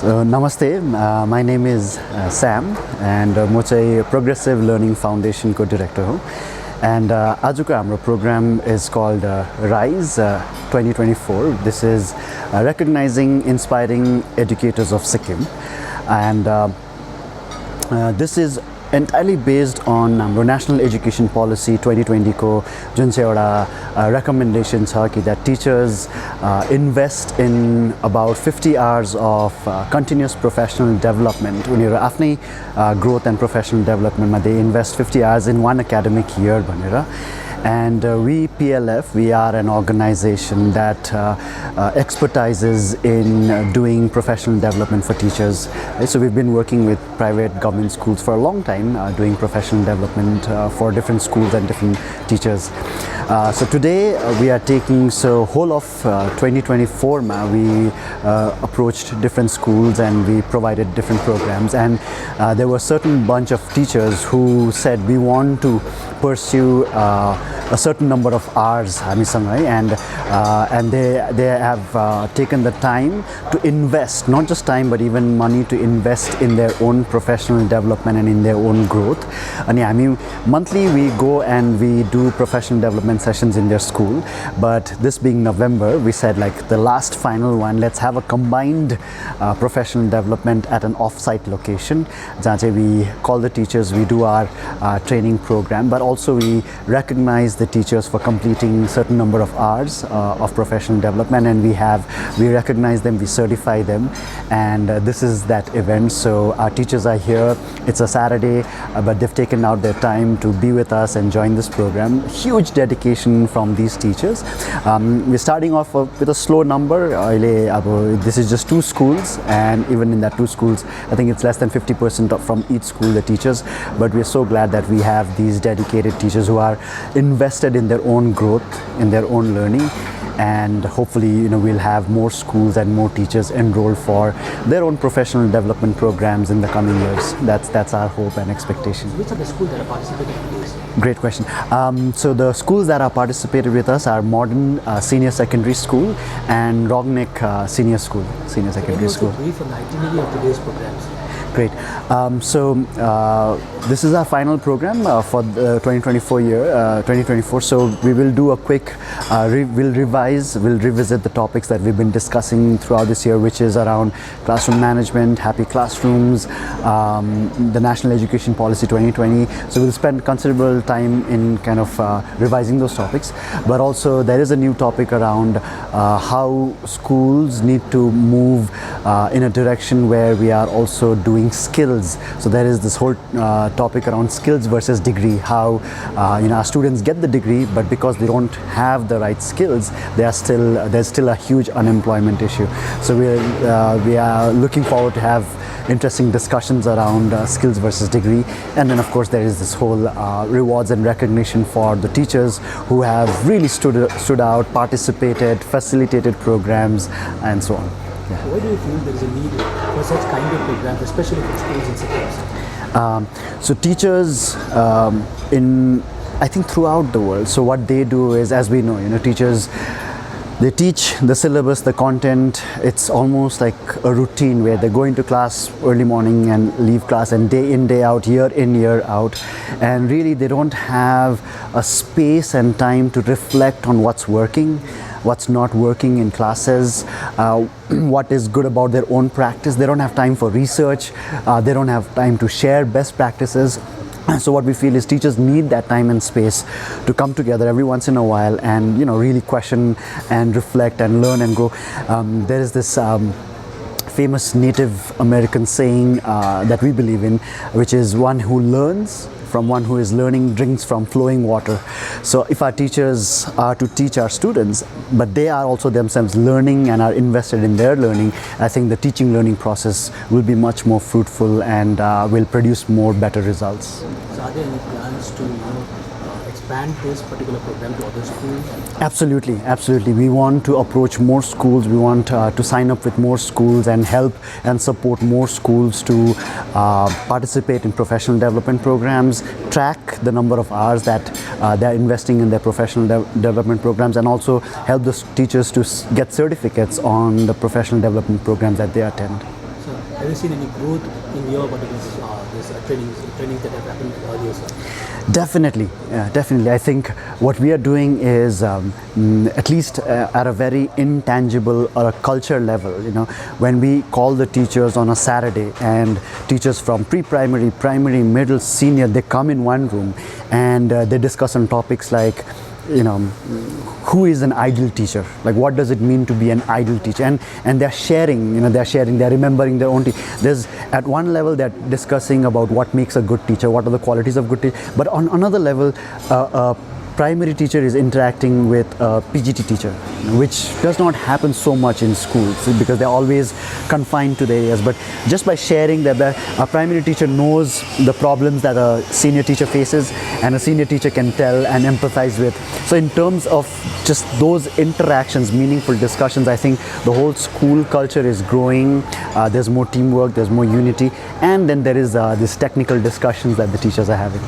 So, Namaste, my name is Sam and म चाहिँ Progressive Learning Foundation को director हो and आजको हाम्रो program is called RISE 2024. This is recognizing inspiring educators of Sikkim and this is entirely based on हाम्रो National Education Policy 2020 को जुन चाहिँ एउटा recommendation छ कि that teachers invest in about 50 hours of continuous professional development. उनीहरू आफ्नै growth and professional development मा they invest 50 hours in one academic year भनेर. And we PLF, we are an organization that expertises in doing professional development for teachers. So we've been working with private government schools for a long time, doing professional development for different schools and different teachers. So today we are taking whole of 2024 we approached different schools and we provided different programs, and there were certain bunch of teachers who said we want to pursue a certain number of hours and they have taken the time to invest, not just time but even money to invest in their own professional development and in their own growth. And monthly we go and we do professional development sessions in their school, but this being November we said like the last final one, let's have a combined professional development at an off-site location. We call the teachers, we do our training program, but also we recognize the teachers for completing certain number of hours of professional development, and we recognize them, we certify them, and this is that event. So our teachers are here. It's a Saturday, but they've taken out their time to be with us and join this program. Huge dedication from these teachers. We're starting off with a slow number. This is just 2 schools, and even in that 2 schools I think it's less than 50% from each school, the teachers, but we're so glad that we have these dedicated teachers who are invested in their own growth, in their own learning, and hopefully we'll have more schools and more teachers enroll for their own professional development programs in the coming years. That's our hope and expectation. Which are the schools that are participating in this? Great question. So the schools that are participated with us are Modern Senior Secondary School and Rognek Senior Secondary School. Brief on the itinerary of today's programs. Great. This is our final program for the 2024. So we will do a quick, we'll revisit the topics that we've been discussing throughout this year, which is around classroom management, happy classrooms, the National Education Policy 2020. So we'll spend considerable time in kind of revising those topics. But also there is a new topic around how schools need to move in a direction where we are also doing skills. So there is this whole topic around skills versus degree, how our students get the degree, but because they don't have the right skills, there's still a huge unemployment issue. So we are looking forward to have interesting discussions around skills versus degree. And then of course there is this whole rewards and recognition for the teachers who have really stood out, participated, facilitated programs, and so on. Yeah. Why do you feel there is a need for such kind of programs, especially for schools and Sikkim? So teachers I think throughout the world, so what they do is, as we know, teachers, they teach the syllabus, the content. It's almost like a routine where they go into class early morning and leave class, and day in, day out, year in, year out. And really they don't have a space and time to reflect on what's working, what's not working in classes, what is good about their own practice. They don't have time for research. They don't have time to share best practices. So what we feel is teachers need that time and space to come together every once in a while and really question and reflect and learn and grow. There is this famous Native American saying that we believe in, which is one who learns from one who is learning drinks from flowing water. So if our teachers are to teach our students, but they are also themselves learning and are invested in their learning, I think the teaching learning process will be much more fruitful and will produce more better results. So are there any plans to expand this particular program to other schools? Absolutely. We want to approach more schools. We want to sign up with more schools and help and support more schools to participate in professional development programs, track the number of hours that they're investing in their professional development programs, and also help the teachers to get certificates on the professional development programs that they attend. So Have you seen any growth in your particular trainings that have happened earlier, sir? Definitely, definitely. I think what we are doing is, at least at a very intangible or a culture level, when we call the teachers on a Saturday, and teachers from pre-primary, primary, middle, senior, they come in one room and they discuss on topics like, who is an ideal teacher, like what does it mean to be an ideal teacher, and they're sharing, they're remembering their own there's at one level they're discussing about what makes a good teacher, what are the qualities of good teacher, but on another level primary teacher is interacting with a PGT teacher, which does not happen so much in schools because they're always confined to the areas. But just by sharing that a primary teacher knows the problems that a senior teacher faces, and a senior teacher can tell and empathize with. So in terms of just those interactions, meaningful discussions, I think the whole school culture is growing. There's more teamwork, there's more unity, and then there is this technical discussions that the teachers are having.